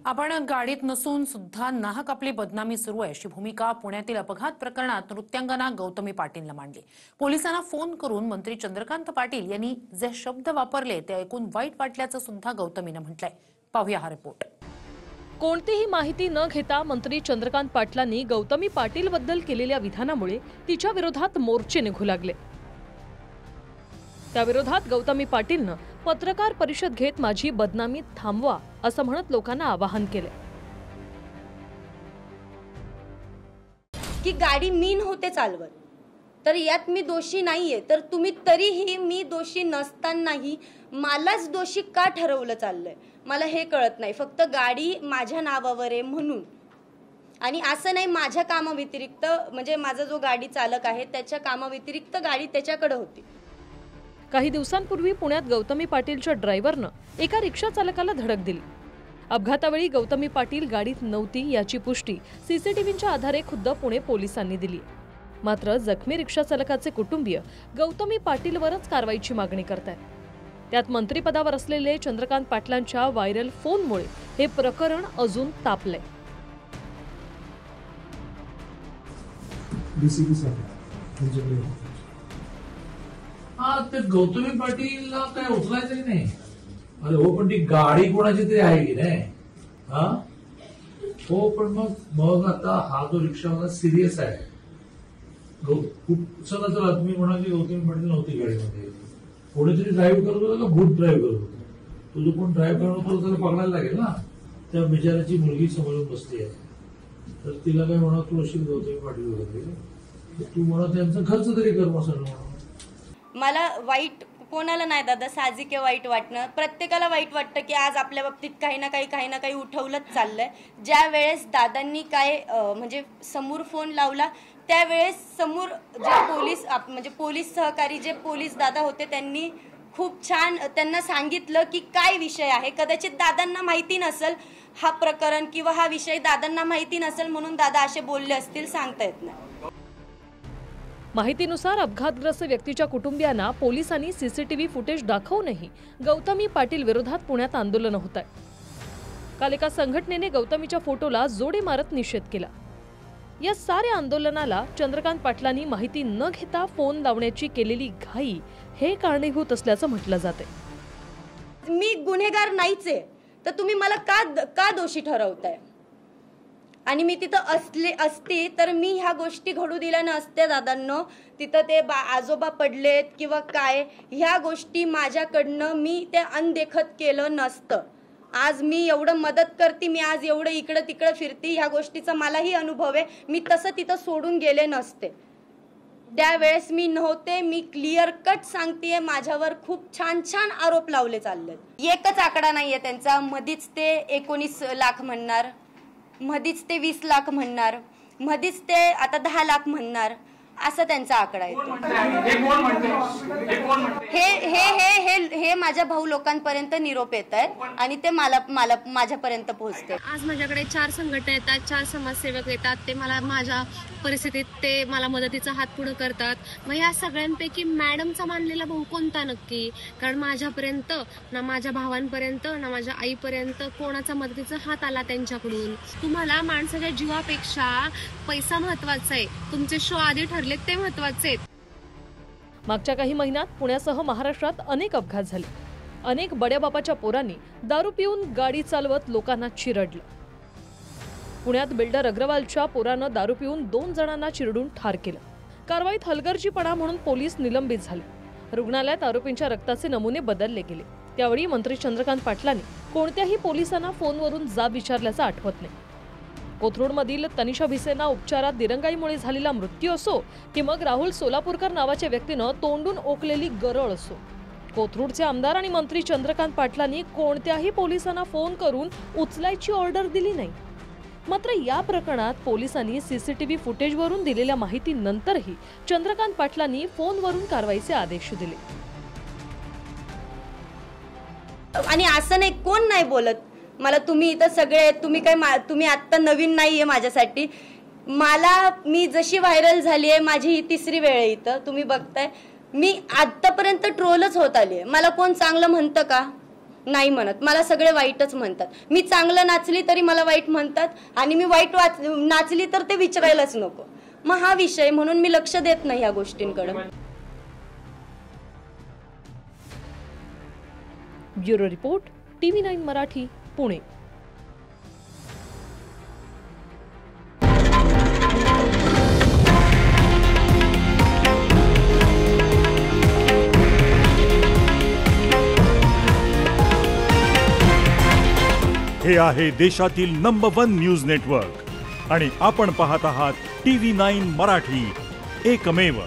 आपण गाडीत नसून सुद्धा नाहक आपली बदनामी सुरू आहे अशी भूमिका पुण्यातील अपघात प्रकरणात नृत्यांगना गौतमी पाटीलने मांडली। पोलिसांना फोन करून मंत्री चंद्रकांत पाटील यांनी जे शब्द वापरले ते ऐकून वाईट वाटल्याचं सुद्धा गौतमीने म्हटलंय। पाहूया हा रिपोर्ट। कोणतीही माहिती न घेता मंत्री चंद्रकांत पाटलांनी गौतमी पाटील बद्दल केलेल्या विधानामुळे तिच्या विरोधात मोर्चे निघू लागले। त्या विरोधात गौतमी पाटीलने पत्रकार परिषद घेत माझी बदनामी थांबवा असं म्हणत लोकांना आवाहन केले की गाडी मी नव्हते चालवत, तर यात मी दोषी नाहीये, तर तुम्ही तरीही मी दोषी नसतानाही मलाच दोषी का ठरवलं चाललंय मला हे कळत नाही। फक्त गाडी माझ्या नावावर आहे म्हणून, आणि असं नाही माझ्या कामाव्यतिरिक्त म्हणजे माझा जो गाडी चालक आहे त्याच्या कामाव्यतिरिक्त गाडी त्याच्याकडे होती। काही दिवसांपूर्वी पुण्यात गौतमी पाटीलच्या ड्रायव्हरने एका रिक्षा चालकाला धडक दिली। अपघातावेळी गौतमी पाटील गाडीत नव्हती याची पुष्टी सीसीटीव्हीच्या आधारे खुद्द पुणे पोलिसांनी दिली। मात्र जखमी रिक्षा चालकाचे कुटुंबीय गौतमी पाटीलवरच कारवाईची मागणी करतात। त्यात मंत्रिपदावर असलेले चंद्रकांत पाटलांच्या व्हायरल फोनमुळे हे प्रकरण अजून तापले। ते गौतमी पाटीलला काय उचलायचं नाही। अरे हो, पण ती गाडी कोणाची तरी आहे की नाही? हो, पण मग आता हा जो रिक्षावाला सिरियस आहे। चला तर तुम्ही म्हणा की गौतमी पाटील नव्हती गाडीमध्ये, कोणीतरी ड्राईव्ह करत होता का भूत ड्राईव्ह करत होता? तो जो कोण ड्राईव्ह करत होता त्याला पकडायला लागेल ना। त्या बिचाराची मुलगी समोरून बसली आहे, तर तिला काय म्हणा तू अशी गौतमी पाटील वगैरे, तू म्हणा त्यांचा खर्च तरी कर मग। मला वाईट कोणाला नाही दादा, साहजिक वाईट वाटणं प्रत्येकाला वाईट वाटतं की आज आपल्या बाबतीत काही ना काही उठवलंच चाललंय। ज्या वेळेस दादांनी काय म्हणजे समोर फोन लावला त्यावेळेस समोर जे पोलीस सहकारी जे पोलीस दादा होते त्यांनी खूप छान त्यांना सांगितलं की काय विषय आहे। कदाचित दादांना माहिती नसेल हा प्रकरण किंवा हा विषय दादांना माहिती नसेल म्हणून दादा असे बोलले असतील, सांगता येत नाही। माहितीनुसार अपघातग्रस्त व्यक्तीच्या कुटुंबियांना पोलिसांनी सीसीटीव्ही फुटेज दाखवूनही गौतमी पाटील विरोधात पुण्यात आंदोलन होत आहे। काल एका संघटनेने गौतमीच्या फोटोला जोडे मारत निषेध केला। या साऱ्या आंदोलनाला चंद्रकांत पाटलांनी माहिती न घेता फोन लावण्याची केलेली घाई हे कारणीभूत असल्याचं म्हटलं जाते। मी गुन्हेगार नाहीच आहे, तर तुम्ही मला का दोषी ठरवताय? आणि मी तिथं असते तर मी ह्या गोष्टी घडू दिल्या नसत्या दादांनो। तिथं ते आजोबा पडलेत किंवा काय ह्या गोष्टी माझ्याकडनं मी ते अनदेखत केलं नसतं। आज मी एवढं मदत करते, मी आज एवढं इकडं तिकडं फिरते, ह्या गोष्टीचा मलाही अनुभव आहे। मी तसं तिथं सोडून गेले नसते, त्यावेळेस मी नव्हते। मी क्लिअर कट सांगतेय, माझ्यावर खूप छान छान आरोप लावले चाललेत। एकच आकडा नाहीये त्यांचा, मधीच ते 19 लाख म्हणणार, मधीच ते 20 लाख म्हणणार, मधीच ते आता 10 लाख म्हणणार, असं त्यांचा आकडा आहे। हे माझ्या भाऊ लोकांपर्यंत निरोप येत आहेत आणि ते मला माझ्यापर्यंत पोहोचते। आज माझ्याकडे 4 संघटना येतात, 4 समाजसेवक येतात, ते मला माझ्या परिस्थितीत ते मला मदतीचा हात पुढे करतात। मग या सगळ्यांपैकी मॅडमचा मानलेला भाऊ कोणता नक्की? कारण माझ्यापर्यंत ना माझ्या भावांपर्यंत ना माझ्या आईपर्यंत कोणाचा मदतीचा हात आला त्यांच्याकडून। तुम्हाला माणसाच्या जीवापेक्षा पैसा महत्वाचा आहे, तुमचे शो आधी ठरले ते महत्वाचे आहेत। मागच्या काही महिन्यात पुण्यासह महाराष्ट्रात अनेक अपघात झाले। अनेक बड्या बापाच्या पोरांनी दारू पिऊन गाडी चालवत लोकांना चिरडलं। पुण्यात बिल्डर अग्रवालच्या पोरानं दारू पिऊन 2 जणांना चिरडून ठार केलं। कारवाईत हलगर्जीपणा म्हणून पोलीस निलंबित झाले। रुग्णालयात आरोपींच्या रक्ताचे नमुने बदलले गेले। त्यावेळी मंत्री चंद्रकांत पाटलांनी कोणत्याही पोलिसांना फोनवरून जाब विचारल्याचं आठवत नाही। कोथरूडमधील तनिषा भिसेंना उपचारात दिरंगाईमुळे झालेला मृत्यू असो की मग राहुल सोलापूरकर नावाच्या व्यक्तीनं तोंडून ओकलेली गरळ असो, कोथरूडचे आमदार आणि मंत्री चंद्रकांत पाटलांनी कोणत्याही पोलिसांना फोन करून उचलायची ऑर्डर दिली नाही। मात्र या प्रकरणात पोलिसांनी सीसीटीव्ही फुटेजवरून दिलेल्या माहितीनंतरही चंद्रकांत पाटलांनी फोनवरून कारवाईचे आदेश दिले। आणि असं नाही कोण नाही बोलत मला, तुम्ही इथं सगळे तुम्ही आता नवीन नाहीये माझ्यासाठी। मी जशी व्हायरल झाली आहे, माझी ही 3री वेळ आहे इथं, तुम्ही बघताय। मी आतापर्यंत ट्रोलच होत आली आहे, मला कोण चांगलं म्हणतं का? नाही म्हणत, मला सगळे वाईटच म्हणतात. मी चांगलं नाचली तरी मला वाईट म्हणतात आणि मी वाईट नाचली तर ते विचारायलाच नको. मग हा विषय म्हणून मी लक्ष देत नाही या गोष्टींकडे. Bureau report, TV9 Marathi, Pune. हे आहे देशातील नंबर 1 न्यूज नेटवर्क आणि आपण पाहत आहात TV9 मराठी, एकमेव.